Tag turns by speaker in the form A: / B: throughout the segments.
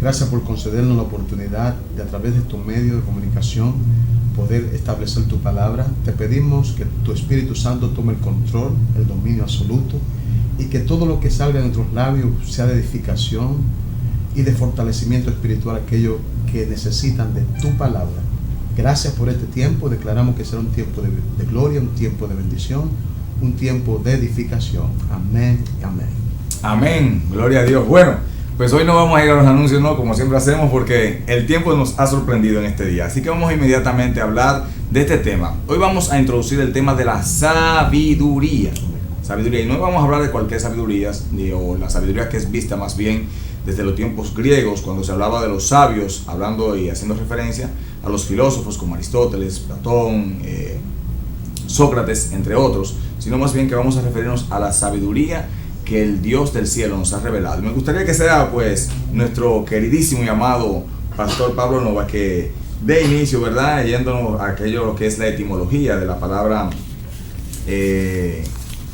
A: Gracias por concedernos la oportunidad de, a través de estos medios de comunicación, poder establecer tu palabra. Te pedimos que tu Espíritu Santo tome el control, el dominio absoluto, y que todo lo que salga de nuestros labios sea de edificación y de fortalecimiento espiritual a aquellos que necesitan de tu palabra. Gracias por este tiempo. Declaramos que será un tiempo de gloria, un tiempo de bendición, un tiempo de edificación. Amén y amén.
B: Amén, gloria a Dios. Bueno, pues hoy no vamos a ir a los anuncios, no, como siempre hacemos, porque el tiempo nos ha sorprendido en este día. Así que vamos inmediatamente a hablar de este tema. Hoy vamos a introducir el tema de la sabiduría. Sabiduría, y no vamos a hablar de cualquier sabiduría, o la sabiduría que es vista más bien desde los tiempos griegos, cuando se hablaba de los sabios, hablando y haciendo referencia a los filósofos como Aristóteles, Platón, Sócrates, entre otros, sino más bien que vamos a referirnos a la sabiduría que el Dios del cielo nos ha revelado. Y me gustaría que sea pues nuestro queridísimo y amado Pastor Pablo Nova que dé inicio, ¿verdad? Yéndonos a aquello que es la etimología de la palabra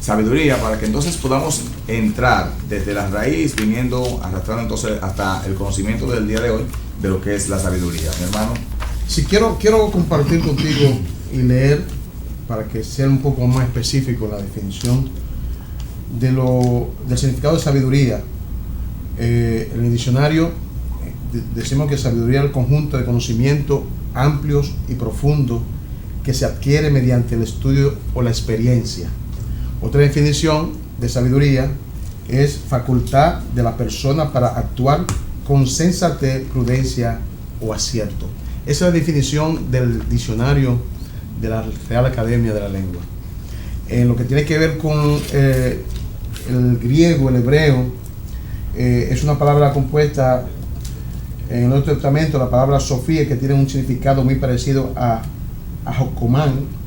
B: sabiduría, para que entonces podamos entrar desde la raíz, arrastrando entonces hasta el conocimiento del día de hoy de lo que es la sabiduría, mi hermano.
A: Sí, quiero compartir contigo y leer, para que sea un poco más específico la definición del significado de sabiduría. En el diccionario decimos que sabiduría es el conjunto de conocimientos amplios y profundos que se adquiere mediante el estudio o la experiencia. Otra definición de sabiduría es facultad de la persona para actuar con sensatez, prudencia o acierto. Esa es la definición del diccionario de la Real Academia de la Lengua. En lo que tiene que ver con el griego, el hebreo, es una palabra compuesta en el Nuevo Testamento, la palabra Sofía, que tiene un significado muy parecido a Jocomán,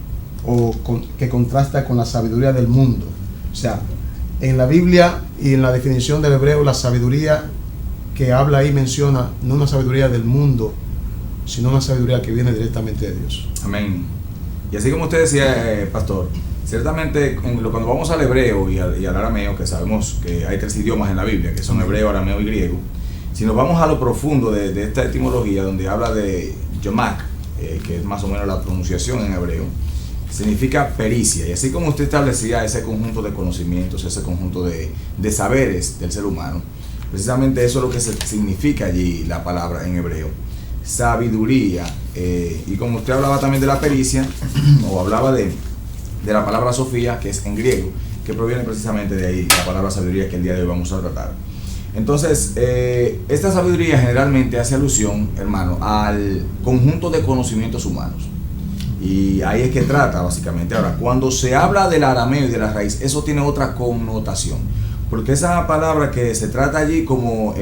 A: que contrasta con la sabiduría del mundo. O sea, en la Biblia y en la definición del hebreo, la sabiduría que habla ahí menciona no una sabiduría del mundo, sino una sabiduría que viene directamente de Dios.
B: Amén. Y así como usted decía, pastor, ciertamente cuando vamos al hebreo y al arameo, que sabemos que hay 3 idiomas en la Biblia, que son hebreo, arameo y griego, si nos vamos a lo profundo de esta etimología, donde habla de yomak, que es más o menos la pronunciación en hebreo, significa pericia. Y así como usted establecía ese conjunto de conocimientos, ese conjunto de saberes del ser humano, precisamente eso es lo que significa allí la palabra en hebreo, sabiduría. Y como usted hablaba también de la pericia, o hablaba de la palabra Sofía, que es en griego, que proviene precisamente de ahí la palabra sabiduría que el día de hoy vamos a tratar. Entonces, esta sabiduría generalmente hace alusión, hermano, al conjunto de conocimientos humanos. Y ahí es que trata básicamente. Ahora, cuando se habla del arameo y de la raíz, eso tiene otra connotación, porque esa palabra que se trata allí como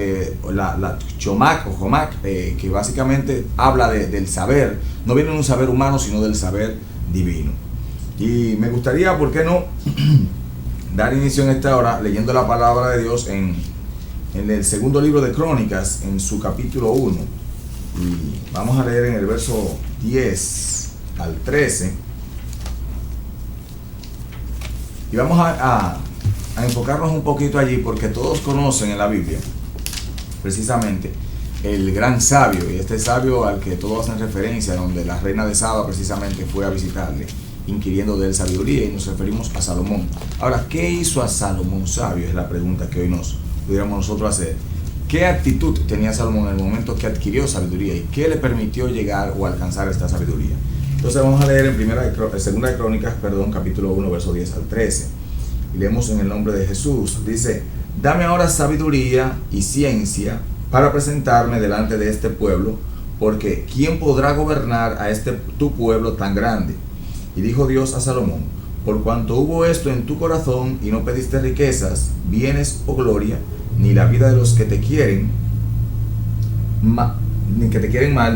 B: la chomak o jomak, que básicamente habla del saber, no viene de un saber humano, sino del saber divino. Y me gustaría, ¿por qué no?, dar inicio en esta hora leyendo la palabra de Dios en el segundo libro de Crónicas, en su capítulo 1. Y vamos a leer en el verso 10 al 13. Y vamos a enfocarnos un poquito allí, porque todos conocen en la Biblia precisamente el gran sabio, y este sabio al que todos hacen referencia, donde la reina de Saba precisamente fue a visitarle, inquiriendo de él sabiduría, y nos referimos a Salomón. Ahora, ¿qué hizo a Salomón sabio? Es la pregunta que hoy nos pudiéramos nosotros hacer. ¿Qué actitud tenía Salomón en el momento que adquirió sabiduría, y qué le permitió llegar o alcanzar esta sabiduría? Entonces vamos a leer en segunda de Crónicas, capítulo 1, verso 10 al 13. Y leemos en el nombre de Jesús. Dice: dame ahora sabiduría y ciencia para presentarme delante de este pueblo, porque ¿quién podrá gobernar a tu pueblo tan grande? Y dijo Dios a Salomón: por cuanto hubo esto en tu corazón, y no pediste riquezas, bienes o gloria, ni la vida de los que te quieren mal,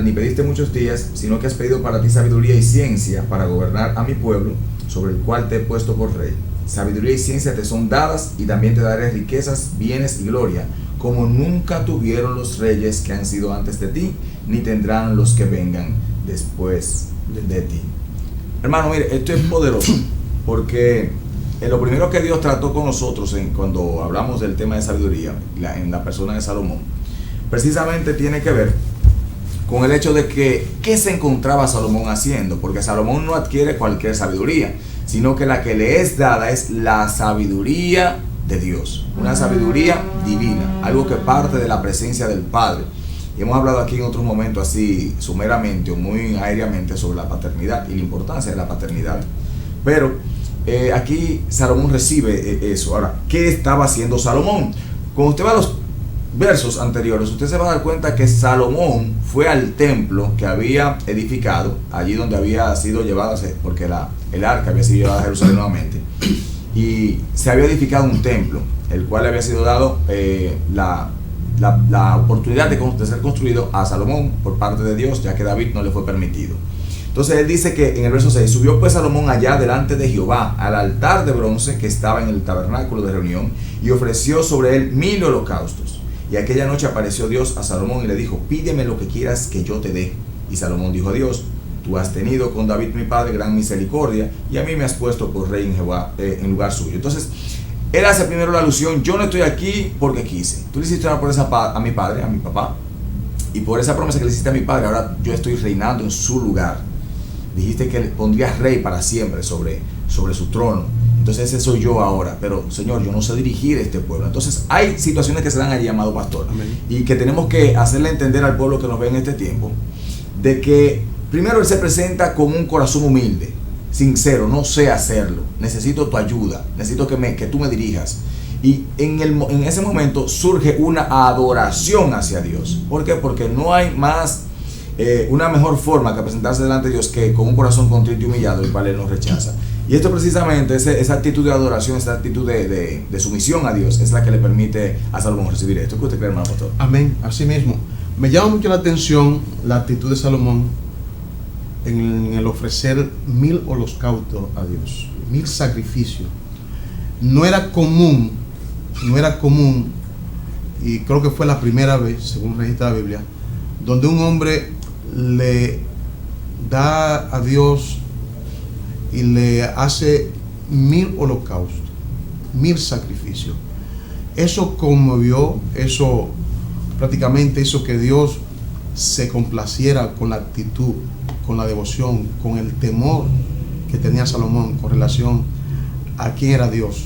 B: ni pediste muchos días, sino que has pedido para ti sabiduría y ciencia para gobernar a mi pueblo, sobre el cual te he puesto por rey. Sabiduría y ciencia te son dadas, y también te daré riquezas, bienes y gloria, como nunca tuvieron los reyes que han sido antes de ti, ni tendrán los que vengan después de ti. Hermano, mire, esto es poderoso, porque lo primero que Dios trató con nosotros cuando hablamos del tema de sabiduría, en la persona de Salomón, precisamente tiene que ver con el hecho de que ¿qué se encontraba Salomón haciendo? Porque Salomón no adquiere cualquier sabiduría, sino que la que le es dada es la sabiduría de Dios, una sabiduría divina, algo que parte de la presencia del Padre. Y hemos hablado aquí en otros momentos así sumeramente o muy aéreamente sobre la paternidad y la importancia de la paternidad. Pero aquí Salomón recibe eso. Ahora, ¿qué estaba haciendo Salomón? Cuando usted va a los versos anteriores, usted se va a dar cuenta que Salomón fue al templo que había edificado, allí donde había sido llevada, porque el arca había sido llevada a Jerusalén nuevamente, y se había edificado un templo, el cual le había sido dado la oportunidad de ser construido a Salomón por parte de Dios, ya que David no le fue permitido. Entonces él dice que en el verso 6, subió pues Salomón allá delante de Jehová al altar de bronce que estaba en el tabernáculo de reunión, y ofreció sobre él 1000 holocaustos. Y aquella noche apareció Dios a Salomón y le dijo, pídeme lo que quieras que yo te dé. Y Salomón dijo a Dios, tú has tenido con David mi padre gran misericordia, y a mí me has puesto por rey en Jehová, en lugar suyo. Entonces él hace primero la alusión, yo no estoy aquí porque quise. Tú le hiciste una promesa a mi padre, a mi papá, y por esa promesa que le hiciste a mi padre, ahora yo estoy reinando en su lugar. Dijiste que pondrías rey para siempre sobre su trono. Entonces ese soy yo ahora, pero Señor, yo no sé dirigir este pueblo. Entonces hay situaciones que se dan allí, amado pastor. Amén. Y que tenemos que hacerle entender al pueblo que nos ve en este tiempo, de que primero él se presenta con un corazón humilde, sincero, no sé hacerlo, necesito tu ayuda, necesito que tú me dirijas. Y en ese momento surge una adoración hacia Dios. ¿Por qué? Porque no hay más una mejor forma que presentarse delante de Dios que con un corazón contrito y humillado, el cual Él nos rechaza. Y esto precisamente, esa actitud de adoración, esa actitud de sumisión a Dios, es la que le permite a Salomón recibir esto. ¿Qué usted cree, hermano pastor?
A: Amén, así mismo. Me llama mucho la atención la actitud de Salomón en el ofrecer 1000 holocaustos a Dios, 1000 sacrificios. No era común, y creo que fue la primera vez, según registra la Biblia, donde un hombre le da a Dios y le hace 1000 holocaustos, 1000 sacrificios. Eso conmovió, eso prácticamente hizo que Dios se complaciera con la actitud, con la devoción, con el temor que tenía Salomón con relación a quién era Dios.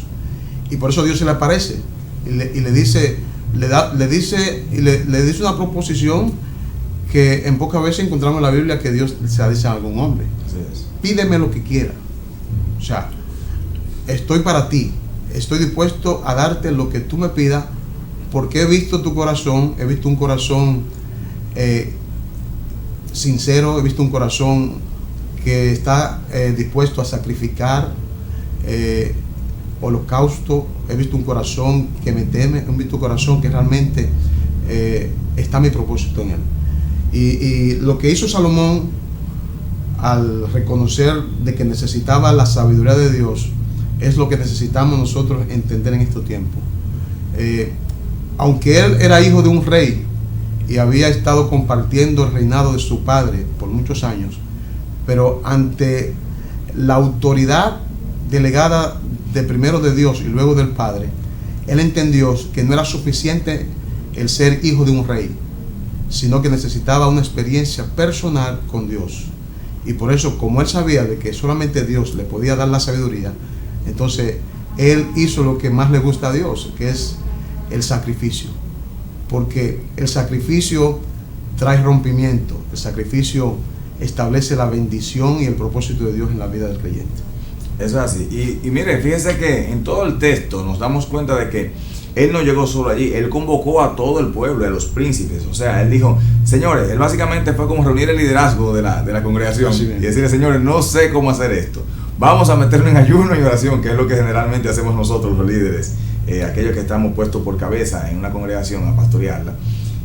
A: Y por eso Dios se le aparece y le dice una proposición que en pocas veces encontramos en la Biblia que Dios se la dice a algún hombre. Pídeme lo que quiera. O sea, estoy para ti, estoy dispuesto a darte lo que tú me pidas, porque he visto tu corazón, he visto un corazón sincero, he visto un corazón que está dispuesto a sacrificar holocausto, he visto un corazón que me teme, he visto un corazón que realmente está mi propósito en él. Y lo que hizo Salomón al reconocer de que necesitaba la sabiduría de Dios es lo que necesitamos nosotros entender en estos tiempos. Aunque él era hijo de un rey y había estado compartiendo el reinado de su padre por muchos años, pero ante la autoridad delegada de primero de Dios y luego del Padre, él entendió que no era suficiente el ser hijo de un rey, sino que necesitaba una experiencia personal con Dios. Y por eso, como él sabía de que solamente Dios le podía dar la sabiduría, entonces él hizo lo que más le gusta a Dios, que es el sacrificio. Porque el sacrificio trae rompimiento, el sacrificio establece la bendición y el propósito de Dios en la vida del creyente.
B: Eso es así. Y mire, fíjense que en todo el texto nos damos cuenta de que él no llegó solo allí, él convocó a todo el pueblo, a los príncipes. O sea, él dijo, señores, él básicamente fue como reunir el liderazgo de la congregación y decirle, señores, no sé cómo hacer esto. Vamos a meternos en ayuno y oración, que es lo que generalmente hacemos nosotros los líderes, aquellos que estamos puestos por cabeza en una congregación a pastorearla.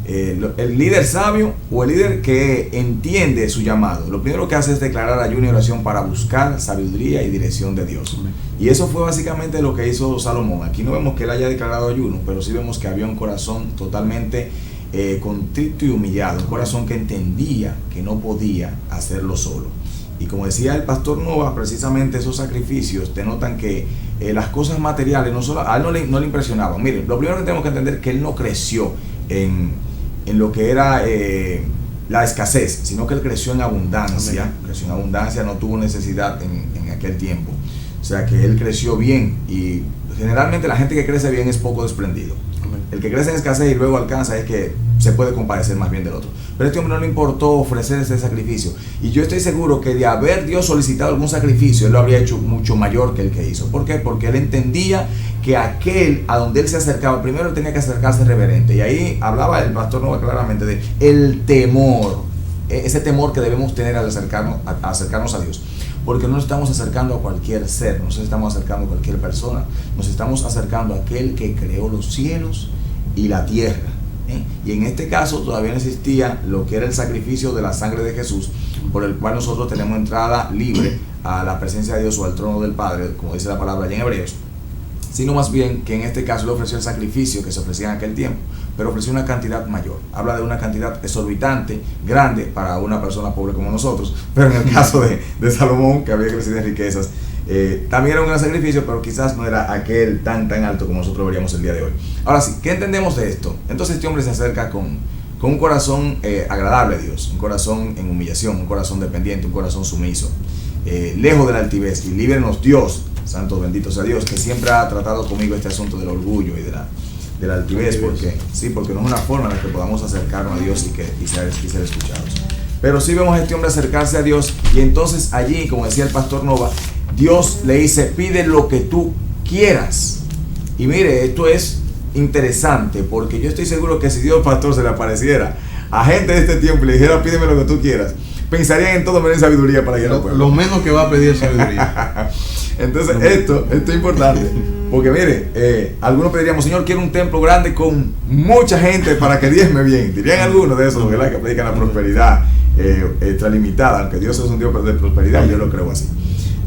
B: El líder sabio o el líder que entiende su llamado, lo primero que hace es declarar ayuno y oración para buscar sabiduría y dirección de Dios. Y eso fue básicamente lo que hizo Salomón. Aquí no vemos que él haya declarado ayuno, pero sí vemos que había un corazón totalmente contrito y humillado, un corazón que entendía que no podía hacerlo solo. Y como decía el pastor Nova, precisamente esos sacrificios denotan que las cosas materiales a él no le impresionaban. Miren, lo primero que tenemos que entender es que él no creció en lo que era la escasez, sino que él creció en abundancia. Amén. Creció en abundancia, no tuvo necesidad en aquel tiempo. O sea que él creció bien, y generalmente la gente que crece bien es poco desprendido. Amén. El que crece en escasez y luego alcanza es que se puede compadecer más bien del otro. Pero a este hombre no le importó ofrecer ese sacrificio, y yo estoy seguro que de haber Dios solicitado algún sacrificio, él lo habría hecho mucho mayor que el que hizo. ¿Por qué? Porque él entendía que aquel a donde él se acercaba, primero él tenía que acercarse reverente, y ahí hablaba el pastor Nova claramente de el temor, ese temor que debemos tener al acercarnos a Dios, porque no nos estamos acercando a cualquier ser, no nos estamos acercando a cualquier persona, nos estamos acercando a aquel que creó los cielos y la tierra. Y en este caso todavía no existía lo que era el sacrificio de la sangre de Jesús, por el cual nosotros tenemos entrada libre a la presencia de Dios o al trono del Padre, como dice la palabra allá en Hebreos, sino más bien que en este caso le ofreció el sacrificio que se ofrecía en aquel tiempo, pero ofreció una cantidad mayor. Habla de una cantidad exorbitante, grande para una persona pobre como nosotros, pero en el caso de Salomón, que había crecido en riquezas, también era un gran sacrificio, pero quizás no era aquel tan alto como nosotros veríamos el día de hoy. Ahora sí, ¿qué entendemos de esto? Entonces este hombre se acerca con un corazón agradable a Dios, un corazón en humillación, un corazón dependiente, un corazón sumiso, lejos de la altivez, y líbranos Dios, santo bendito sea Dios, que siempre ha tratado conmigo este asunto del orgullo y de la altivez, porque no es una forma en la que podamos acercarnos a Dios y ser escuchados. Pero sí vemos a este hombre acercarse a Dios, y entonces allí, como decía el pastor Nova, Dios le dice: pide lo que tú quieras. Y mire, esto es interesante, porque yo estoy seguro que si Dios, pastor, se le apareciera a gente de este tiempo y le dijera: pídeme lo que tú quieras, pensarían en todo menos en sabiduría para ir al pueblo.
A: Lo menos que va a pedir es sabiduría.
B: Entonces esto es importante, porque mire, algunos pediríamos: Señor, quiero un templo grande con mucha gente para que diezme bien. Dirían algunos de esos, ¿verdad?, que predican la prosperidad extralimitada, aunque Dios es un Dios de prosperidad, yo lo creo así.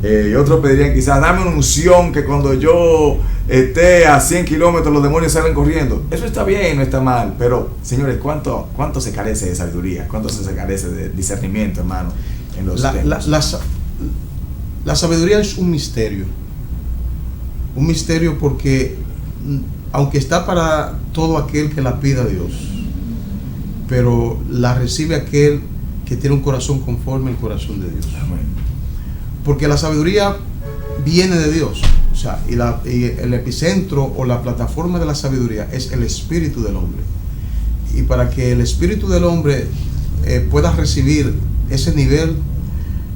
B: Y otros pedirían quizás: dame una unción que cuando yo esté a 100 kilómetros los demonios salen corriendo. Eso está bien, no está mal, pero señores, ¿cuánto se carece de sabiduría? ¿Cuánto se carece de discernimiento, hermano, en los temas?
A: La sabiduría es un misterio porque aunque está para todo aquel que la pida a Dios, pero la recibe aquel que tiene un corazón conforme al corazón de Dios. Amén. Porque la sabiduría viene de Dios, o sea, y el epicentro o la plataforma de la sabiduría es el espíritu del hombre. Y para que el espíritu del hombre pueda recibir ese nivel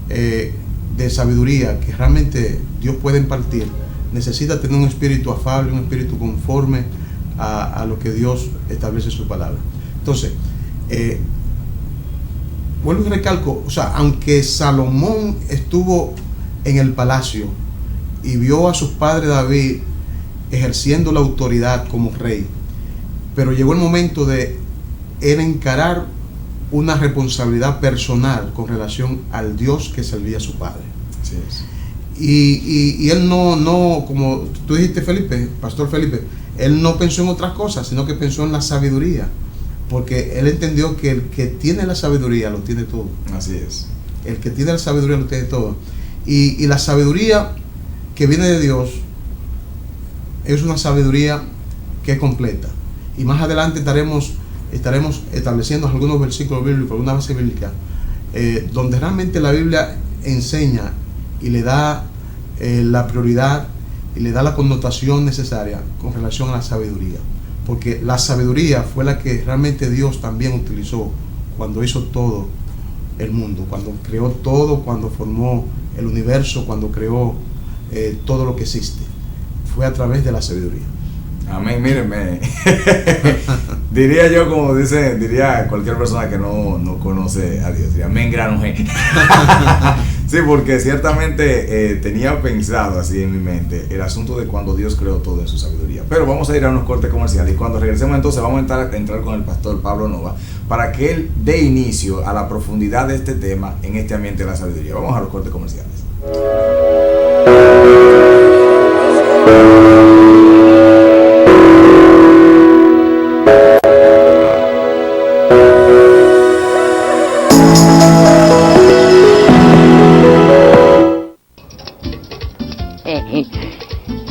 A: de sabiduría que realmente Dios puede impartir, necesita tener un espíritu afable, un espíritu conforme a lo que Dios establece en su palabra. Entonces, vuelvo y recalco, o sea, aunque Salomón estuvo en el palacio y vio a su padre David ejerciendo la autoridad como rey, pero llegó el momento de él encarar una responsabilidad personal con relación al Dios que servía a su padre.
B: Así es.
A: Y él no, como tú dijiste, Felipe, Pastor Felipe, él no pensó en otras cosas, sino que pensó en la sabiduría, porque él entendió que el que tiene la sabiduría lo tiene todo.
B: Así es.
A: El que tiene la sabiduría lo tiene todo. Y la sabiduría que viene de Dios es una sabiduría que es completa. Y más adelante estaremos estableciendo algunos versículos bíblicos, algunas bases bíblicas, donde realmente la Biblia enseña y le da la prioridad y le da la connotación necesaria con relación a la sabiduría. Porque la sabiduría fue la que realmente Dios también utilizó cuando hizo todo el mundo, cuando creó todo, cuando formó el universo, cuando creó todo lo que existe. Fue a través de la sabiduría.
B: Amén, mírenme. Diría yo, como diría cualquier persona que no conoce a Dios, diría: amén, grano G. Sí, porque ciertamente tenía pensado así en mi mente el asunto de cuando Dios creó todo en su sabiduría. Pero vamos a ir a unos cortes comerciales, y cuando regresemos entonces vamos a entrar con el pastor Pablo Nova para que él dé inicio a la profundidad de este tema en este ambiente de la sabiduría. Vamos a los cortes comerciales.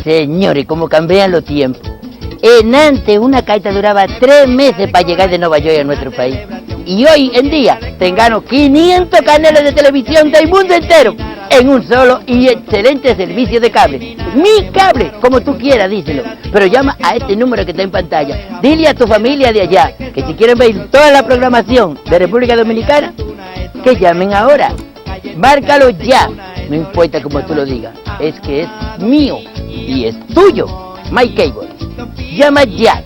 C: Señores, cómo cambian los tiempos. En antes una carta duraba 3 meses para llegar de Nueva York a nuestro país. Y hoy en día te gano 500 canales de televisión del mundo entero en un solo y excelente servicio de cable. Mi cable, como tú quieras, díselo. Pero llama a este número que está en pantalla. Dile a tu familia de allá que si quieren ver toda la programación de República Dominicana, que llamen ahora. Márcalo ya. No importa como tú lo digas. Es que es mío y es tuyo. My Cable. Llama ya.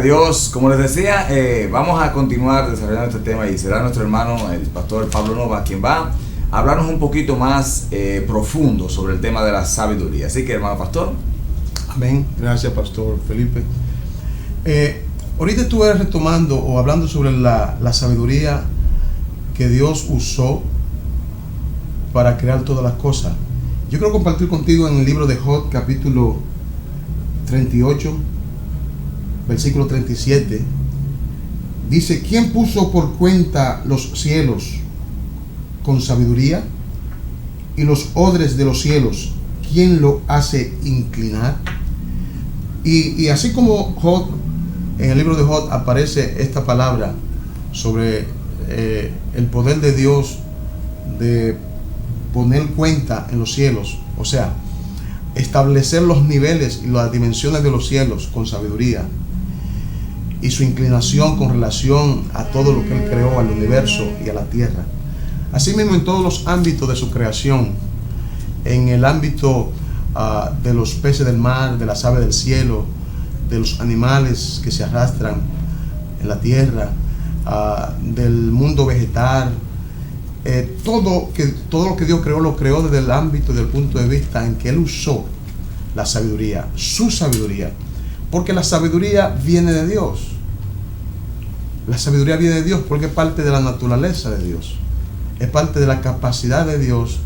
B: Dios, como les decía, vamos a continuar desarrollando este tema y será nuestro hermano, el pastor Pablo Nova, quien va a hablarnos un poquito más profundo sobre el tema de la sabiduría. Así que, hermano pastor.
A: Amén. Gracias, pastor Felipe. Ahorita estuve retomando o hablando sobre la sabiduría que Dios usó para crear todas las cosas. Yo quiero compartir contigo en el libro de Job, capítulo 38, versículo 37, dice: ¿quién puso por cuenta los cielos con sabiduría? Y los odres de los cielos, ¿quién lo hace inclinar? Y así como Job, en el libro de Job aparece esta palabra sobre el poder de Dios de poner cuenta en los cielos, o sea, establecer los niveles y las dimensiones de los cielos con sabiduría, y su inclinación con relación a todo lo que Él creó, al universo y a la tierra. Asimismo, en todos los ámbitos de su creación, en el ámbito de los peces del mar, de las aves del cielo, de los animales que se arrastran en la tierra, del mundo vegetal, todo lo que Dios creó, lo creó desde el ámbito, desde el punto de vista en que Él usó la sabiduría, su sabiduría. Porque la sabiduría viene de Dios. La sabiduría viene de Dios porque es parte de la naturaleza de Dios. Es parte de la capacidad de Dios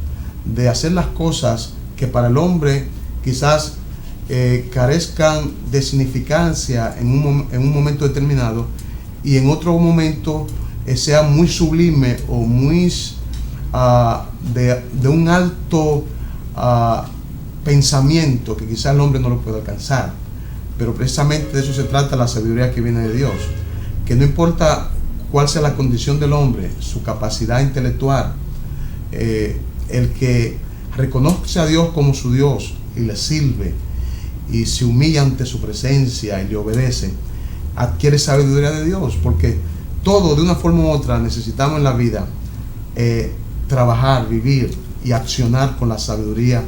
A: de hacer las cosas que para el hombre quizás carezcan de significancia en un momento determinado, y en otro momento sea muy sublime o muy de un alto pensamiento que quizás el hombre no lo puede alcanzar. Pero precisamente de eso se trata la sabiduría que viene de Dios, que no importa cuál sea la condición del hombre, su capacidad intelectual, el que reconoce a Dios como su Dios y le sirve y se humilla ante su presencia y le obedece, adquiere sabiduría de Dios, porque todo, de una forma u otra, necesitamos en la vida trabajar, vivir y accionar con la sabiduría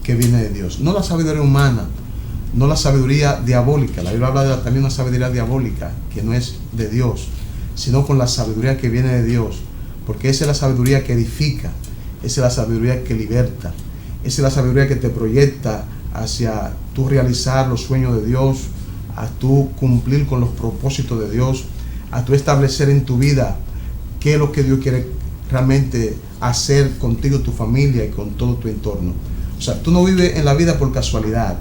A: que viene de Dios, no la sabiduría humana, no la sabiduría diabólica. La Biblia habla de también una sabiduría diabólica que no es de Dios, sino con la sabiduría que viene de Dios, porque esa es la sabiduría que edifica, esa es la sabiduría que liberta, esa es la sabiduría que te proyecta hacia tú realizar los sueños de Dios, a tú cumplir con los propósitos de Dios, a tú establecer en tu vida qué es lo que Dios quiere realmente hacer contigo, tu familia y con todo tu entorno. O sea, tú no vives en la vida por casualidad,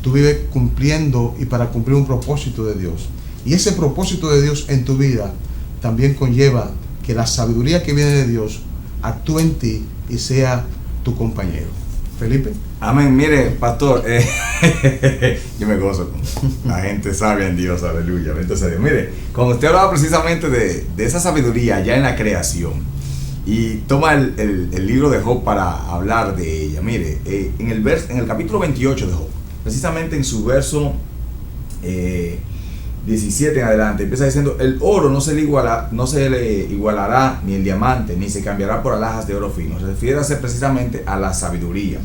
A: tú vives cumpliendo y para cumplir un propósito de Dios. Y ese propósito de Dios en tu vida también conlleva que la sabiduría que viene de Dios actúe en ti y sea tu compañero. Felipe.
B: Amén. Mire, pastor, yo me gozo con la gente sabia en Dios, aleluya. Entonces, mire, cuando usted hablaba precisamente de esa sabiduría ya en la creación y toma el libro de Job para hablar de ella, mire, en el capítulo 28 de Job, precisamente en su verso 17 en adelante, empieza diciendo: el oro no se le igualará, ni el diamante, ni se cambiará por alhajas de oro fino. Se refiere precisamente a la sabiduría.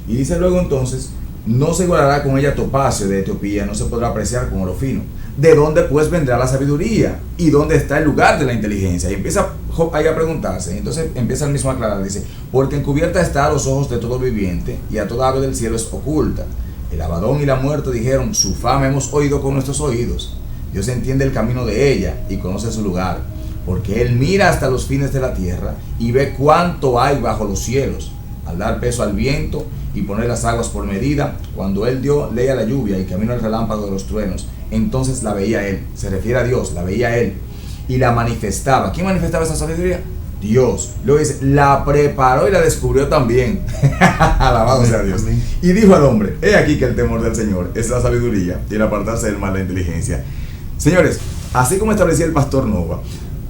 B: Y dice luego entonces: no se igualará con ella topacio de Etiopía, no se podrá apreciar con oro fino. ¿De dónde pues vendrá la sabiduría? ¿Y dónde está el lugar de la inteligencia? Y empieza Job ahí a preguntarse. Entonces empieza el mismo a aclarar, dice: porque encubierta está a los ojos de todo viviente, y a toda ave del cielo es oculta. El Abadón y la muerte dijeron: su fama hemos oído con nuestros oídos. Dios entiende el camino de ella y conoce su lugar, porque Él mira hasta los fines de la tierra y ve cuánto hay bajo los cielos. Al dar peso al viento y poner las aguas por medida, cuando Él dio ley a la lluvia y camino al relámpago de los truenos, entonces la veía Él. Se refiere a Dios, la veía Él y la manifestaba. ¿Quién manifestaba esa sabiduría? Dios. Luego dice: la preparó y la descubrió también. Alabado sea Dios. Amén. Y dijo al hombre: he aquí que el temor del Señor es la sabiduría, y el apartarse del mal la inteligencia. Señores, así como establecía el pastor Nova,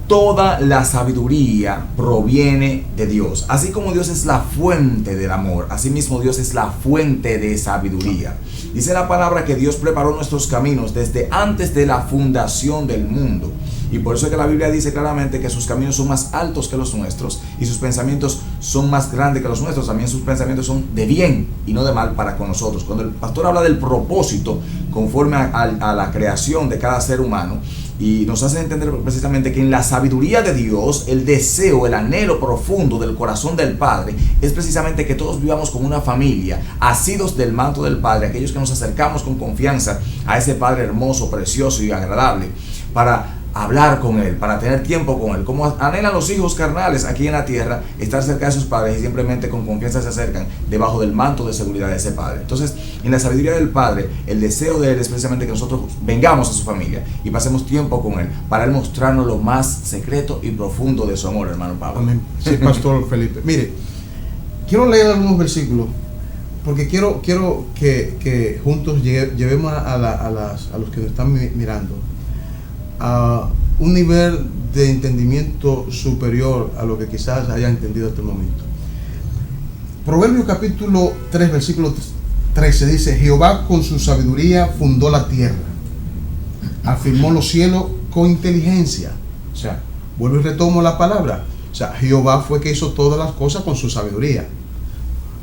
B: toda la sabiduría proviene de Dios. Así como Dios es la fuente del amor, así mismo Dios es la fuente de sabiduría. Dice la palabra que Dios preparó nuestros caminos desde antes de la fundación del mundo. Y por eso es que la Biblia dice claramente que sus caminos son más altos que los nuestros y sus pensamientos son más grandes que los nuestros. También sus pensamientos son de bien y no de mal para con nosotros. Cuando el pastor habla del propósito conforme a la creación de cada ser humano, y nos hace entender precisamente que en la sabiduría de Dios, el deseo, el anhelo profundo del corazón del Padre es precisamente que todos vivamos como una familia, asidos del manto del Padre, aquellos que nos acercamos con confianza a ese Padre hermoso, precioso y agradable, para hablar con Él, para tener tiempo con Él, como anhelan los hijos carnales aquí en la tierra, estar cerca de sus padres, y simplemente con confianza se acercan debajo del manto de seguridad de ese Padre. Entonces, en la sabiduría del Padre, el deseo de Él es precisamente que nosotros vengamos a su familia y pasemos tiempo con Él, para Él mostrarnos lo más secreto y profundo de su amor, hermano Pablo.
A: Amén. Sí, pastor Felipe. Mire, quiero leer algunos versículos, porque quiero que juntos llevemos a los que nos están mirando a un nivel de entendimiento superior a lo que quizás haya entendido hasta el momento. Proverbios capítulo 3, versículo 13 dice: Jehová con su sabiduría fundó la tierra, afirmó los cielos con inteligencia. O sea, vuelvo y retomo la palabra. O sea, Jehová fue que hizo todas las cosas con su sabiduría.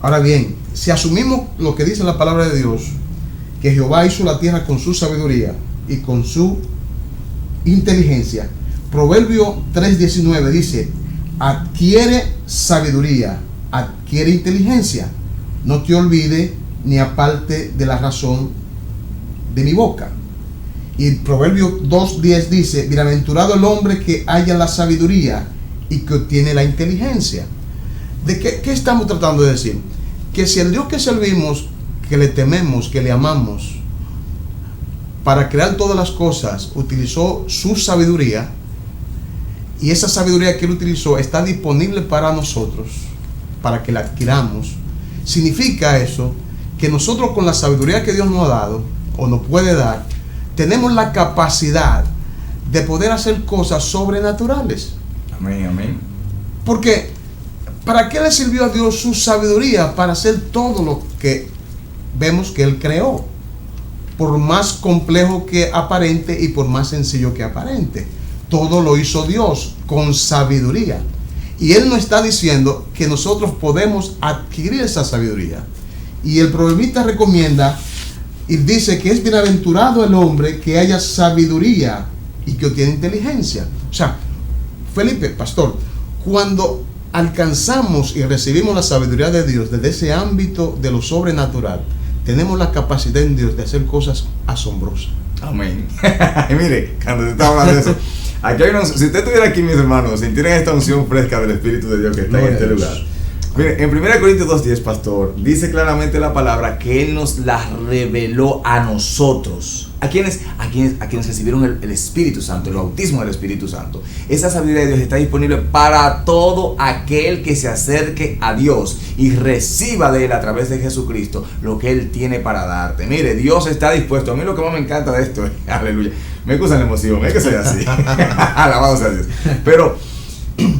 A: Ahora bien, si asumimos lo que dice la palabra de Dios, que Jehová hizo la tierra con su sabiduría y con su inteligencia, Proverbio 3:19 dice: adquiere sabiduría, adquiere inteligencia, no te olvides ni aparte de la razón de mi boca. Y Proverbio 2:10 dice: bienaventurado el hombre que haya la sabiduría y que obtiene la inteligencia. ¿De qué estamos tratando de decir? Que si el Dios que servimos, que le tememos, que le amamos, para crear todas las cosas, utilizó su sabiduría, y esa sabiduría que él utilizó está disponible para nosotros, para que la adquiramos, significa eso que nosotros, con la sabiduría que Dios nos ha dado o nos puede dar, tenemos la capacidad de poder hacer cosas sobrenaturales.
B: Amén, amén.
A: Porque ¿para qué le sirvió a Dios su sabiduría? Para hacer todo lo que vemos que Él creó, por más complejo que aparente y por más sencillo que aparente. Todo lo hizo Dios con sabiduría. Y Él nos está diciendo que nosotros podemos adquirir esa sabiduría. Y el proverbista recomienda y dice que es bienaventurado el hombre que haya sabiduría y que obtiene inteligencia. O sea, Felipe, pastor, cuando alcanzamos y recibimos la sabiduría de Dios desde ese ámbito de lo sobrenatural, tenemos la capacidad en Dios de hacer cosas asombrosas.
B: Amén. Mire, cuando te estaba hablando de eso, aquí hay si usted estuviera aquí, mis hermanos, si tienen esta unción fresca del Espíritu de Dios que está en este lugar. Mire, en 1 Corintios 2:10, pastor, dice claramente la palabra que Él nos la reveló a nosotros. ¿A quienes recibieron el Espíritu Santo, el bautismo del Espíritu Santo? Esa sabiduría de Dios está disponible para todo aquel que se acerque a Dios y reciba de Él a través de Jesucristo lo que Él tiene para darte. Mire, Dios está dispuesto. A mí lo que más me encanta de esto es, aleluya, me excusa la emoción, es que soy así. Alabado sea Dios. Pero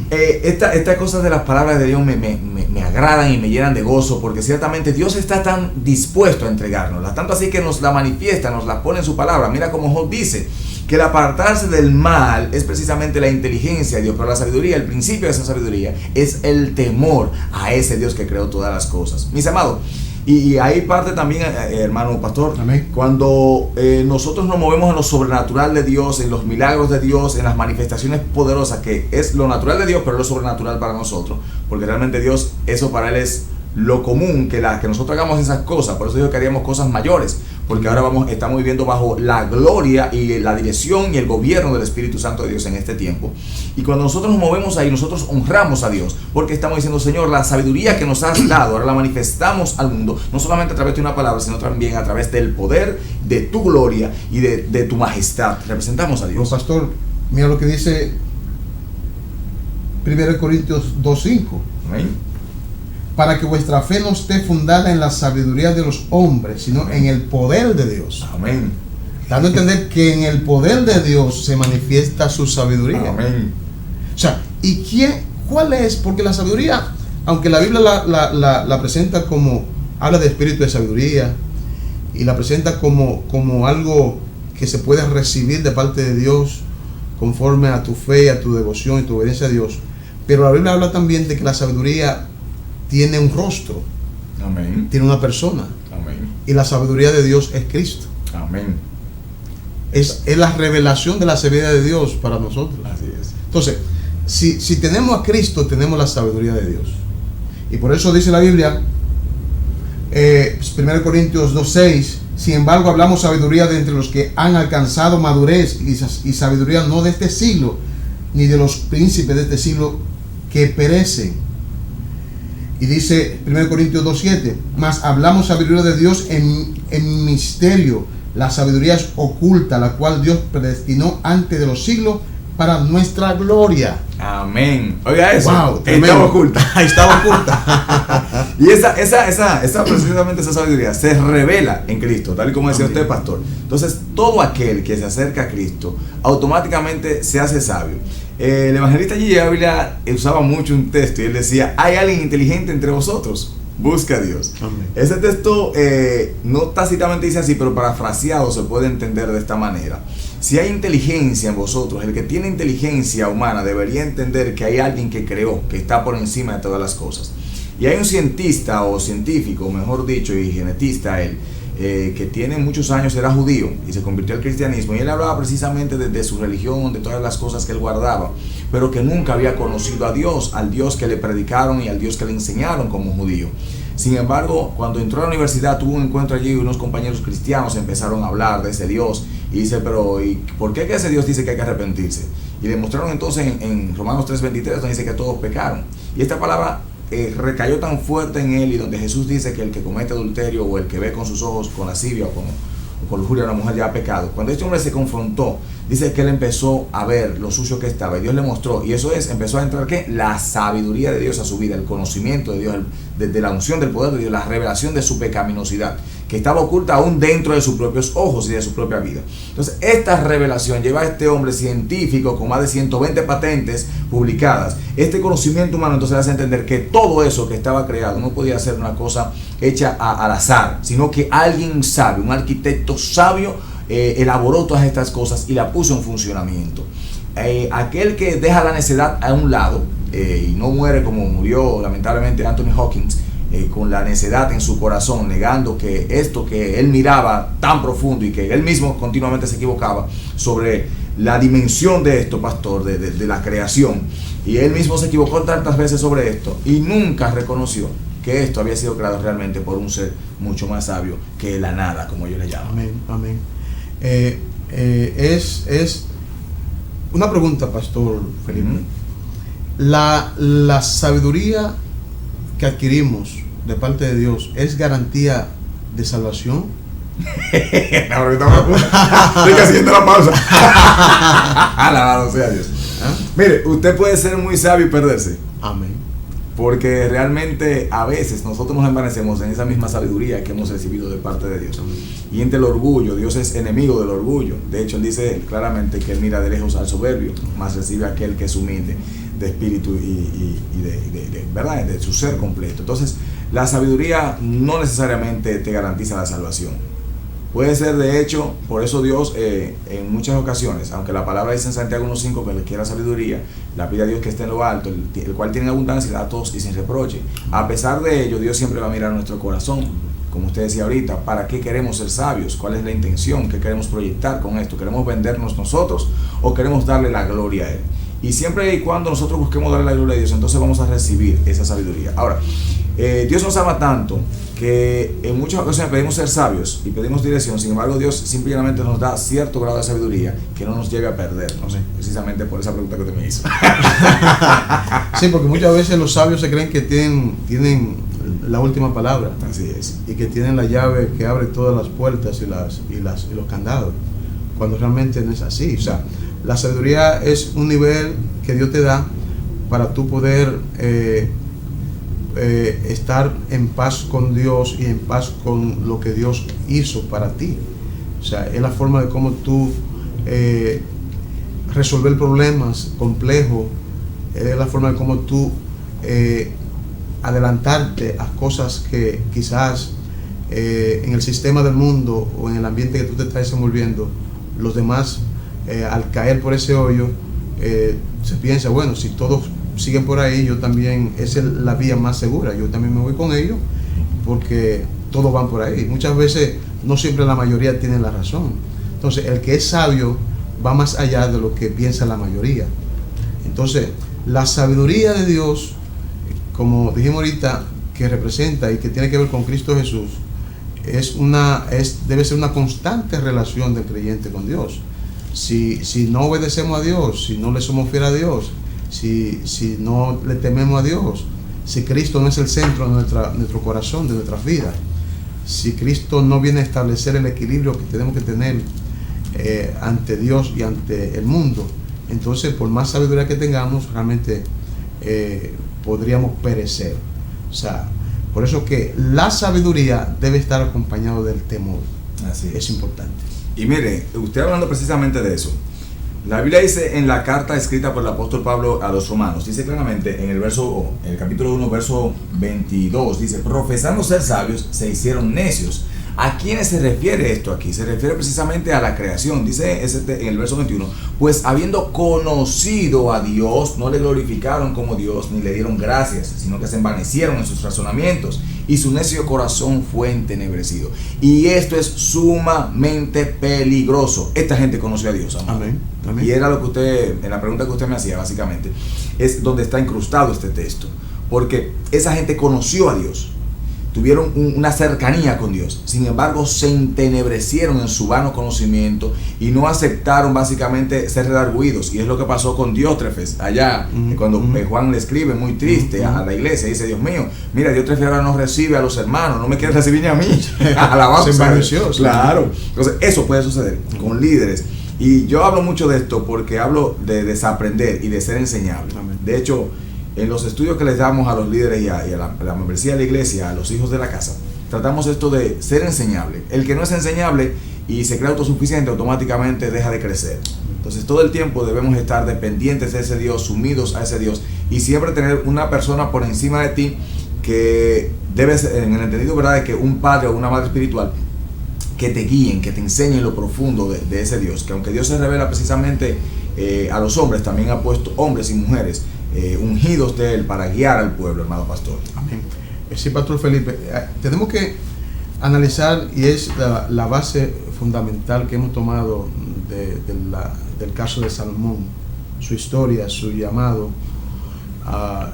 B: estas cosas de las palabras de Dios me agradan y me llenan de gozo, porque ciertamente Dios está tan dispuesto a entregárnosla, tanto así que nos la manifiesta, nos la pone en su palabra. Mira como Job dice que el apartarse del mal es precisamente la inteligencia de Dios, pero la sabiduría, el principio de esa sabiduría es el temor a ese Dios que creó todas las cosas. Mis amados, y ahí parte también, hermano pastor,
A: amén,
B: cuando nosotros nos movemos en lo sobrenatural de Dios, en los milagros de Dios, en las manifestaciones poderosas, que es lo natural de Dios, pero lo sobrenatural para nosotros, porque realmente Dios, eso para Él es lo común, que nosotros hagamos esas cosas. Por eso digo que haríamos cosas mayores, porque ahora estamos viviendo bajo la gloria y la dirección y el gobierno del Espíritu Santo de Dios en este tiempo. Y cuando nosotros nos movemos ahí, nosotros honramos a Dios, porque estamos diciendo: Señor, la sabiduría que nos has dado, ahora la manifestamos al mundo, no solamente a través de una palabra, sino también a través del poder de tu gloria y de tu majestad. Representamos a Dios.
A: Pero, pastor, mira lo que dice 1 Corintios 2:5.
B: Amén.
A: Para que vuestra fe no esté fundada en la sabiduría de los hombres, sino
B: amén,
A: en el poder de Dios.
B: Amén.
A: Dando a entender que en el poder de Dios se manifiesta su sabiduría.
B: Amén.
A: O sea, ¿y cuál es? Porque la sabiduría, aunque la Biblia la presenta como, habla de espíritu de sabiduría, y la presenta como algo que se puede recibir de parte de Dios conforme a tu fe, a tu devoción y tu obediencia a Dios. Pero la Biblia habla también de que la sabiduría tiene un rostro,
B: amén,
A: tiene una persona,
B: amén,
A: y la sabiduría de Dios es Cristo.
B: Amén.
A: Es la revelación de la sabiduría de Dios para nosotros.
B: Así es.
A: Entonces, si tenemos a Cristo, tenemos la sabiduría de Dios. Y por eso dice la Biblia, 1 Corintios 2:6, sin embargo hablamos sabiduría de entre los que han alcanzado madurez y sabiduría no de este siglo, ni de los príncipes de este siglo que perecen. Y dice 1 Corintios 2:7, mas hablamos sabiduría de Dios en misterio. La sabiduría es oculta, la cual Dios predestinó antes de los siglos para nuestra gloria.
B: Amén. Oiga eso.
A: Wow,
B: estaba oculta.
A: Estaba oculta.
B: Y precisamente esa sabiduría se revela en Cristo, tal y como decía usted, pastor. Entonces, todo aquel que se acerca a Cristo automáticamente se hace sabio. El evangelista G. Ávila usaba mucho un texto y él decía: hay alguien inteligente entre vosotros, busca a Dios.
A: Amén.
B: Ese texto no tácitamente dice así, pero parafraseado se puede entender de esta manera: si hay inteligencia en vosotros, el que tiene inteligencia humana debería entender que hay alguien que creó, que está por encima de todas las cosas. Y hay un cientista o científico, mejor dicho, y genetista él, que tiene muchos años, era judío y se convirtió al cristianismo, y él hablaba precisamente de su religión, de todas las cosas que él guardaba, pero que nunca había conocido a Dios, al Dios que le predicaron y al Dios que le enseñaron como judío. Sin embargo, cuando entró a la universidad tuvo un encuentro allí y unos compañeros cristianos empezaron a hablar de ese Dios, y dice: pero ¿y por qué que ese Dios dice que hay que arrepentirse? Y le mostraron entonces en Romanos 3:23, donde dice que todos pecaron, y esta palabra recayó tan fuerte en él, y donde Jesús dice que el que comete adulterio o el que ve con sus ojos con lascivia o con lujuria a una mujer ya ha pecado. Cuando este hombre se confrontó, dice que él empezó a ver lo sucio que estaba y Dios le mostró, y eso empezó a entrar ¿qué? La sabiduría de Dios a su vida, el conocimiento de Dios, de la unción del poder de Dios, la revelación de su pecaminosidad, que estaba oculta aún dentro de sus propios ojos y de su propia vida. Entonces, esta revelación lleva a este hombre científico con más de 120 patentes publicadas, este conocimiento humano, entonces le hace entender que todo eso que estaba creado no podía ser una cosa hecha al azar, sino que alguien sabio, un arquitecto sabio, elaboró todas estas cosas y la puso en funcionamiento. Aquel que deja la necedad a un lado y no muere como murió lamentablemente Anthony Hawkins, con la necedad en su corazón, negando que esto que él miraba tan profundo y que él mismo continuamente se equivocaba sobre la dimensión de esto, pastor, de la creación, y él mismo se equivocó tantas veces sobre esto y nunca reconoció que esto había sido creado realmente por un ser mucho más sabio que la nada, como ellos le llaman.
A: Amén, amén. Es una pregunta, Pastor Felipe. La sabiduría que adquirimos de parte de Dios es garantía de salvación.
B: Ahorita estoy haciendo la pausa. Alabado sea Dios. Mire, usted puede ser muy sabio y perderse.
A: Amén.
B: Porque realmente a veces nosotros nos envanecemos en esa misma sabiduría que hemos recibido de parte de Dios. Y entre el orgullo, Dios es enemigo del orgullo. De hecho, él dice claramente que él mira de lejos al soberbio, más recibe a aquel que es humilde de espíritu y de verdad, de su ser completo. Entonces, la sabiduría no necesariamente te garantiza la salvación. Puede ser, de hecho, por eso Dios en muchas ocasiones, aunque la palabra dice en Santiago 1.5 que le quiera sabiduría, la pide a Dios que esté en lo alto, el cual tiene abundancia y da a todos y sin reproche. A pesar de ello, Dios siempre va a mirar nuestro corazón, como usted decía ahorita. ¿Para qué queremos ser sabios? ¿Cuál es la intención? ¿Qué queremos proyectar con esto? ¿Queremos vendernos nosotros o queremos darle la gloria a Él? Y siempre y cuando nosotros busquemos darle la gloria a Dios, entonces vamos a recibir esa sabiduría. Ahora, Dios nos ama tanto que en muchas ocasiones pedimos ser sabios y pedimos dirección. Sin embargo, Dios simplemente nos da cierto grado de sabiduría que no nos lleve a perdernos, precisamente por esa pregunta que usted me hizo.
A: Sí, porque muchas veces los sabios se creen que tienen la última palabra.
B: Así es.
A: Y que tienen la llave que abre todas las puertas y los candados, cuando realmente no es así. O sea, la sabiduría es un nivel que Dios te da para tú poder estar en paz con Dios y en paz con lo que Dios hizo para ti. O sea, es la forma de cómo tú resolver problemas complejos, es la forma de cómo tú adelantarte a cosas que quizás en el sistema del mundo o en el ambiente que tú te estás desenvolviendo, los demás al caer por ese hoyo se piensa, bueno, si todos siguen por ahí, yo también, esa es la vía más segura, yo también me voy con ellos, porque todos van por ahí. Muchas veces, no siempre la mayoría tienen la razón. Entonces, el que es sabio va más allá de lo que piensa la mayoría. Entonces, la sabiduría de Dios, como dijimos ahorita, que representa y que tiene que ver con Cristo Jesús, debe ser una constante relación del creyente con Dios. Si no obedecemos a Dios, si no le somos fieles a Dios, si no le tememos a Dios, si Cristo no es el centro de nuestro corazón, de nuestras vidas, si Cristo no viene a establecer el equilibrio que tenemos que tener ante Dios y ante el mundo, entonces por más sabiduría que tengamos, realmente podríamos perecer. O sea, por eso que la sabiduría debe estar acompañado del temor.
B: Así
A: es importante.
B: Y mire, usted hablando precisamente de eso, la Biblia dice en la carta escrita por el apóstol Pablo a los romanos, dice claramente en el capítulo 1, verso 22, dice: profesando ser sabios, se hicieron necios. ¿A quiénes se refiere esto aquí? Se refiere precisamente a la creación. Dice en el verso 21, pues habiendo conocido a Dios, no le glorificaron como Dios, ni le dieron gracias, sino que se envanecieron en sus razonamientos, y su necio corazón fue entenebrecido. Y esto es sumamente peligroso. Esta gente conoció a Dios, amado.
A: Amén. Amén.
B: Y era lo que usted, en la pregunta que usted me hacía, básicamente, es donde está incrustado este texto. Porque esa gente conoció a Dios, tuvieron una cercanía con Dios, sin embargo se entenebrecieron en su vano conocimiento y no aceptaron básicamente ser redarguidos. Y es lo que pasó con Diótrefes allá, cuando Juan le escribe muy triste a la iglesia, dice: Dios mío, mira, Diótrefes ahora no recibe a los hermanos, no me quiere recibir ni a mí.
A: Se envaneció.
B: Claro. Entonces eso puede suceder con líderes. Y yo hablo mucho de esto porque hablo de desaprender y de ser enseñable.
A: Amén.
B: De hecho, en los estudios que les damos a los líderes y a la membresía de la iglesia, a los hijos de la casa, tratamos esto de ser enseñable. El que no es enseñable y se cree autosuficiente, automáticamente deja de crecer. Entonces todo el tiempo debemos estar dependientes de ese Dios, sumidos a ese Dios, y siempre tener una persona por encima de ti que debe ser, en el entendido, ¿verdad?, de que un padre o una madre espiritual que te guíen, que te enseñen lo profundo de ese Dios, que aunque Dios se revela precisamente a los hombres, también ha puesto hombres y mujeres ungidos de Él para guiar al pueblo, hermano pastor.
A: Amén. Sí, Pastor Felipe, tenemos que analizar, y es la base fundamental que hemos tomado del caso de Salomón, su historia, su llamado,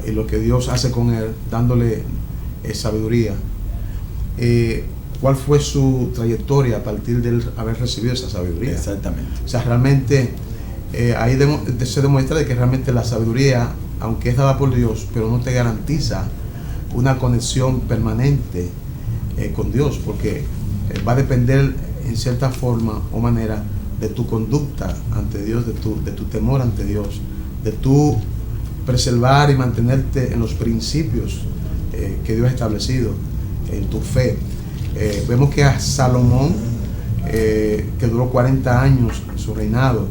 A: y lo que Dios hace con él, dándole es sabiduría. ¿Cuál fue su trayectoria a partir de haber recibido esa sabiduría?
B: Exactamente.
A: O sea, realmente ahí se demuestra de que realmente la sabiduría, aunque es dada por Dios, pero no te garantiza una conexión permanente con Dios, porque va a depender en cierta forma o manera de tu conducta ante Dios, de tu temor ante Dios, de tu preservar y mantenerte en los principios que Dios ha establecido, en tu fe. Vemos que a Salomón, que duró 40 años en su reinado,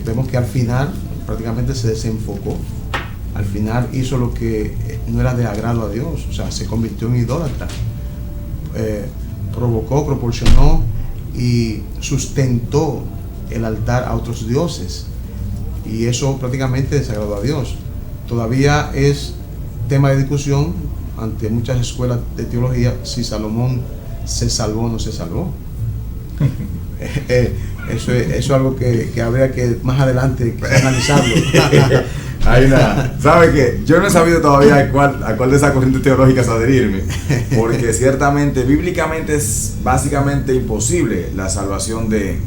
A: vemos que al final prácticamente se desenfocó. Al final hizo lo que no era de agrado a Dios, o sea, se convirtió en idólatra. Provocó, proporcionó y sustentó el altar a otros dioses, y eso prácticamente desagradó a Dios. Todavía es tema de discusión ante muchas escuelas de teología si Salomón se salvó o no se salvó. Eso es algo que habría que más adelante analizarlo.
B: Hay una, ¿sabe qué? Yo no he sabido todavía a cuál de esas corrientes teológicas adherirme, porque ciertamente, bíblicamente es básicamente imposible la salvación de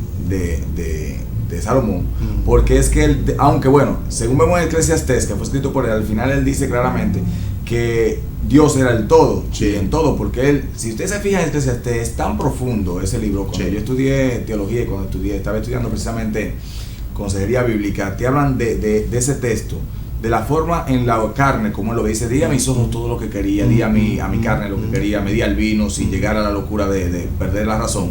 B: Salomón, porque es que él, aunque bueno, según vemos en Eclesiastés, que fue escrito por él, al final él dice claramente que Dios era el todo, sí, en todo, porque él, si usted se fija en Eclesiastés, es tan profundo ese libro. Cuando yo estudié teología y cuando estaba estudiando precisamente consejería bíblica, te hablan de ese texto, de la forma en la carne, como él lo dice: di a mis ojos todo lo que quería, di a mi carne lo que quería, me di al vino sin llegar a la locura de perder la razón.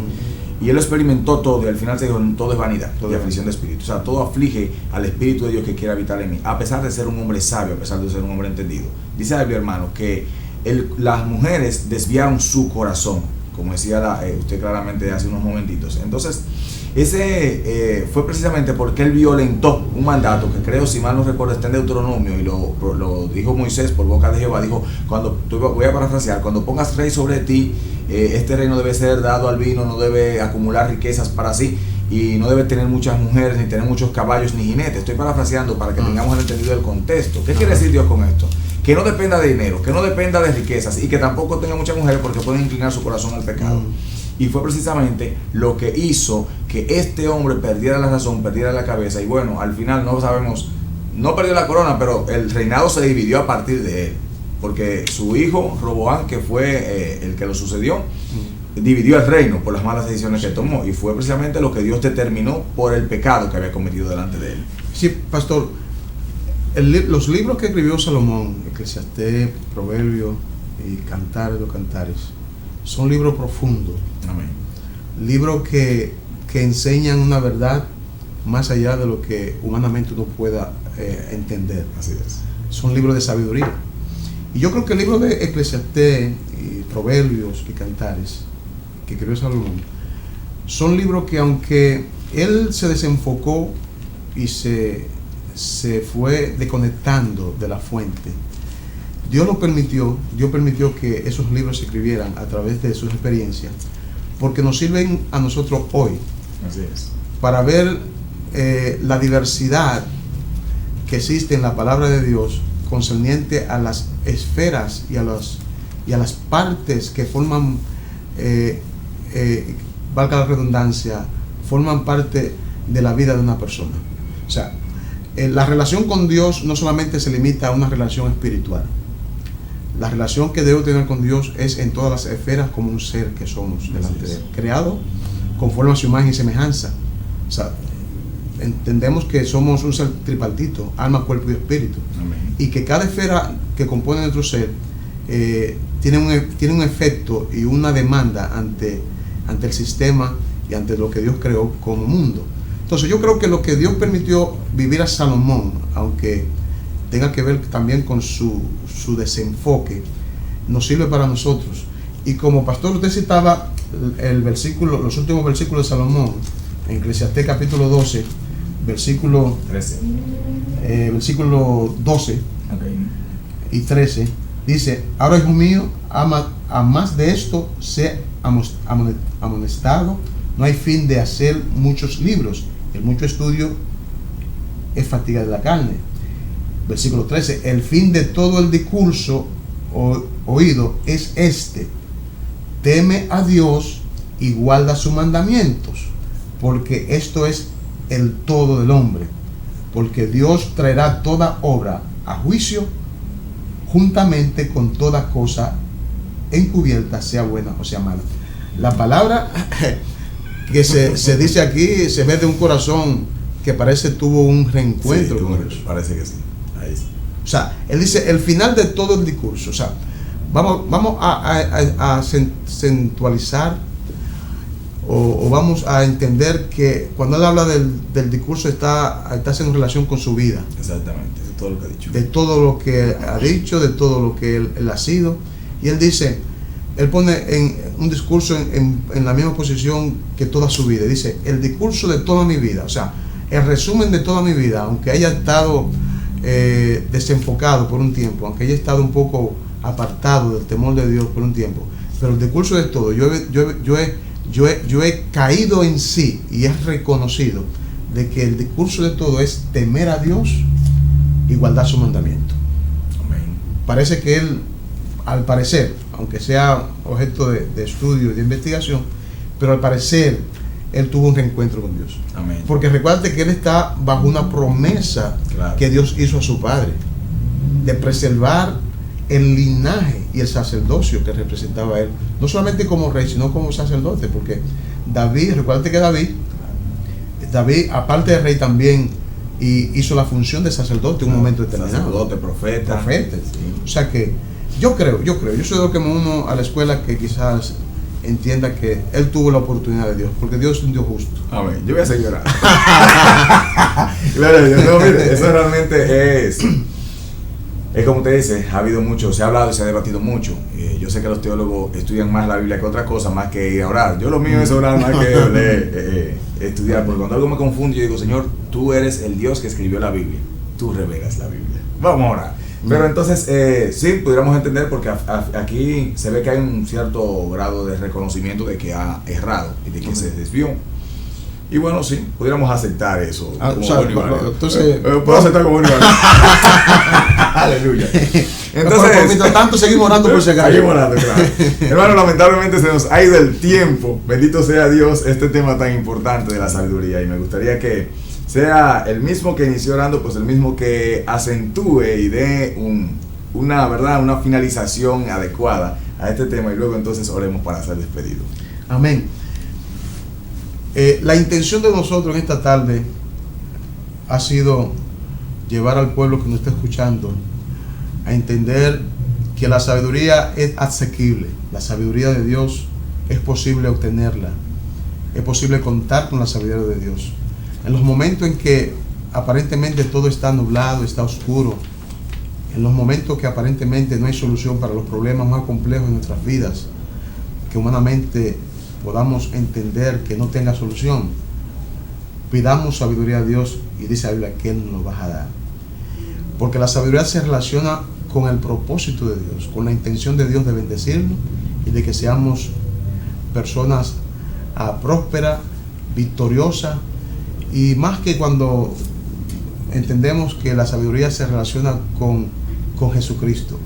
B: Y él experimentó todo, y al final se dijo: todo es vanidad, todo es aflicción de espíritu. O sea, todo aflige al Espíritu de Dios que quiere habitar en mí, a pesar de ser un hombre sabio, a pesar de ser un hombre entendido. Dice mi hermano que las mujeres desviaron su corazón, como decía usted claramente hace unos momentitos. Entonces, ese fue precisamente porque él violentó un mandato que, creo, si mal no recuerdo, está en Deuteronomio, y lo dijo Moisés por boca de Jehová. Dijo, voy a parafrasear: cuando pongas rey sobre ti, este reino debe ser dado al vino, no debe acumular riquezas para sí, y no debe tener muchas mujeres, ni tener muchos caballos, ni jinetes. Estoy parafraseando para que tengamos el entendido del contexto. ¿Qué quiere decir Dios con esto? Que no dependa de dinero, que no dependa de riquezas, y que tampoco tenga muchas mujeres, porque pueden inclinar su corazón al pecado. Y fue precisamente lo que hizo que este hombre perdiera la razón, perdiera la cabeza. Y bueno, al final no sabemos, no perdió la corona, pero el reinado se dividió a partir de él, porque su hijo Roboam, que fue el que lo sucedió, dividió el reino por las malas decisiones que tomó, y fue precisamente lo que Dios determinó por el pecado que había cometido delante de él.
A: Sí, pastor, los libros que escribió Salomón, Eclesiastés, Proverbios y Cantares de Cantares, son libros profundos.
B: Amén.
A: Libros que enseñan una verdad más allá de lo que humanamente uno pueda entender.
B: Así es.
A: Son libros de sabiduría. Y yo creo que el libro de Eclesiastés y Proverbios y Cantares que escribió Salomón son libros que, aunque él se desenfocó y se fue desconectando de la fuente, Dios permitió que esos libros se escribieran a través de sus experiencias, porque nos sirven a nosotros hoy.
B: Así es.
A: Para ver la diversidad que existe en la palabra de Dios concerniente a las esferas y a las partes que forman, valga la redundancia, forman parte de la vida de una persona. O sea, la relación con Dios no solamente se limita a una relación espiritual. La relación que debo tener con Dios es en todas las esferas, como un ser que somos delante de Él, creado conforme a su imagen y semejanza. O sea, entendemos que somos un ser tripartito: alma, cuerpo y espíritu. Amén. Y que cada esfera que compone nuestro ser tiene un efecto y una demanda ante el sistema y ante lo que Dios creó como mundo. Entonces yo creo que lo que Dios permitió vivir a Salomón, aunque tenga que ver también con su desenfoque, nos sirve para nosotros. Y como pastor, usted citaba los últimos versículos de Salomón en Eclesiastés capítulo 12, versículo 12 y 13, dice: ahora, hijo mío, a más de esto sé amonestado, no hay fin de hacer muchos libros, el mucho estudio es fatiga de la carne. Versículo 13: el fin de todo el discurso oído es este: teme a Dios y guarda sus mandamientos, porque esto es el todo del hombre, porque Dios traerá toda obra a juicio juntamente con toda cosa encubierta, sea buena o sea mala. La palabra que se dice aquí se ve de un corazón que parece tuvo un reencuentro con Dios.
B: Parece que sí. Ahí sí.
A: O sea, él dice el final de todo el discurso. O sea, vamos a centralizar o vamos a entender que cuando él habla del discurso está haciendo relación con su vida.
B: Exactamente, de todo lo que ha dicho.
A: De todo lo que ha dicho, de todo lo que él ha sido. Y él dice, él pone en un discurso en la misma posición que toda su vida. Dice, el discurso de toda mi vida, o sea, el resumen de toda mi vida, aunque haya estado desenfocado por un tiempo, aunque haya estado un poco apartado del temor de Dios por un tiempo, pero el discurso de todo, yo he caído en sí y he reconocido de que el discurso de todo es temer a Dios y guardar su mandamiento.
B: Amén.
A: Parece que él, al parecer, aunque sea objeto de estudio y de investigación, pero al parecer él tuvo un reencuentro con Dios.
B: Amén.
A: Porque recuerde que él está bajo una promesa,
B: claro,
A: que Dios hizo a su padre, de preservar el linaje y el sacerdocio que representaba a él, no solamente como rey, sino como sacerdote, porque recuerde que David, aparte de rey, también hizo la función de sacerdote en un momento determinado.
B: Sacerdote, profeta.
A: Sí. O sea que yo creo, yo soy de los que me uno a la escuela que quizás entienda que él tuvo la oportunidad de Dios, porque Dios es un Dios justo.
B: Amén. Yo voy a seguir orando. Claro, no, mire, eso realmente es como usted dice, ha habido mucho, se ha hablado y se ha debatido mucho. Yo sé que los teólogos estudian más la Biblia que otra cosa, más que ir a orar. Yo lo mío es orar más que leer, estudiar, porque cuando algo me confunde, yo digo, Señor, tú eres el Dios que escribió la Biblia, tú revelas la Biblia. Vamos a orar. Pero entonces, sí, pudiéramos entender, porque aquí se ve que hay un cierto grado de reconocimiento de que ha errado y de que se desvió. Y bueno, sí, pudiéramos aceptar eso.
A: Entonces,
B: puedo aceptar como un Aleluya.
A: Entonces, mientras tanto, seguimos orando por ese gallo.
B: Seguimos orando, claro. Hermano, lamentablemente se nos ha ido el tiempo. Bendito sea Dios, este tema tan importante de la sabiduría. Y me gustaría que sea el mismo que inició orando, pues el mismo que acentúe y dé una finalización adecuada a este tema. Y luego entonces oremos para ser despedidos.
A: Amén. La intención de nosotros en esta tarde ha sido llevar al pueblo que nos está escuchando a entender que la sabiduría es asequible. La sabiduría de Dios es posible obtenerla. Es posible contar con la sabiduría de Dios. En los momentos en que aparentemente todo está nublado, está oscuro, en los momentos que aparentemente no hay solución para los problemas más complejos de nuestras vidas, que humanamente podamos entender que no tenga solución, pidamos sabiduría a Dios, y dice la Biblia que Él nos lo va a dar. Porque la sabiduría se relaciona con el propósito de Dios, con la intención de Dios de bendecirnos y de que seamos personas prósperas, victoriosas, y más que cuando entendemos que la sabiduría se relaciona con Jesucristo.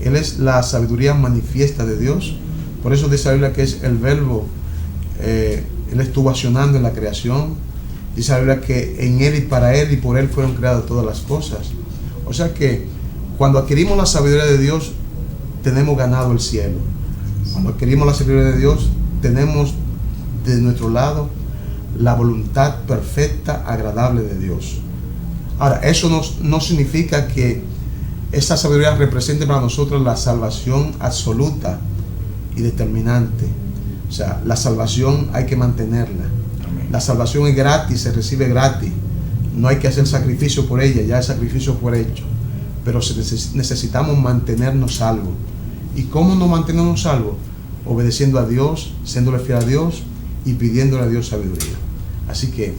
A: Él es la sabiduría manifiesta de Dios. Por eso dice la Biblia que es el verbo, Él estuvo accionando en la creación. Dice la Biblia que en Él y para Él y por Él fueron creadas todas las cosas. O sea que cuando adquirimos la sabiduría de Dios, tenemos ganado el cielo. Cuando adquirimos la sabiduría de Dios, tenemos de nuestro lado la voluntad perfecta, agradable de Dios. Ahora, eso no significa que esa sabiduría represente para nosotros la salvación absoluta y determinante. O sea, la salvación hay que mantenerla. Amén. La salvación es gratis, se recibe gratis. No hay que hacer sacrificio por ella, ya el sacrificio fue hecho. Pero necesitamos mantenernos salvos. ¿Y cómo nos mantenemos salvos? Obedeciendo a Dios, siéndole fiel a Dios y pidiéndole a Dios sabiduría. Así que,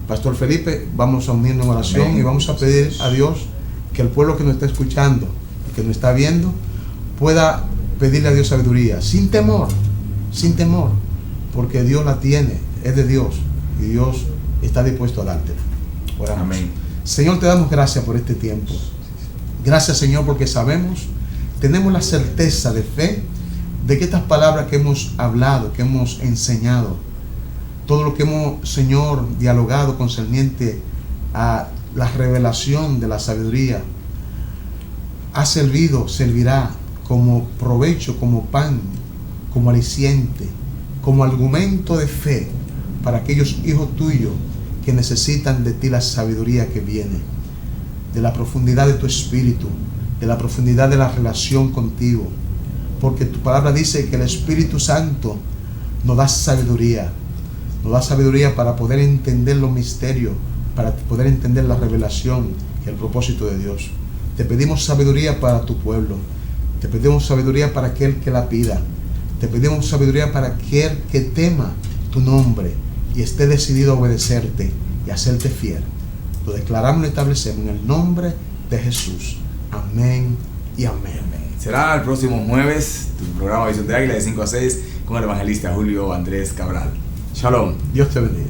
A: Pastor Felipe, vamos a unirnos en oración. Amén. Y vamos a pedir a Dios que el pueblo que nos está escuchando y que nos está viendo pueda pedirle a Dios sabiduría, sin temor, porque Dios la tiene, es de Dios, y Dios está dispuesto a dártela. Oramos.
B: Amén.
A: Señor, te damos gracias por este tiempo. Gracias, Señor, porque sabemos tenemos la certeza de fe de que estas palabras que hemos hablado, que hemos enseñado, todo lo que hemos, Señor, dialogado concerniente a la revelación de la sabiduría, servirá como provecho, como pan, como aliciente, como argumento de fe para aquellos hijos tuyos que necesitan de ti la sabiduría que viene, de la profundidad de tu espíritu, de la profundidad de la relación contigo, porque tu palabra dice que el Espíritu Santo nos da sabiduría para poder entender los misterios, para poder entender la revelación y el propósito de Dios. Te pedimos sabiduría para tu pueblo, te pedimos sabiduría para aquel que la pida, te pedimos sabiduría para aquel que tema tu nombre y esté decidido a obedecerte y a hacerte fiel. Lo declaramos y lo establecemos en el nombre de Jesús. Amén y amén.
B: Será el próximo jueves tu programa Visión de Águila de 5 a 6 con el evangelista Julio Andrés Cabral. Shalom.
A: Dios te bendiga.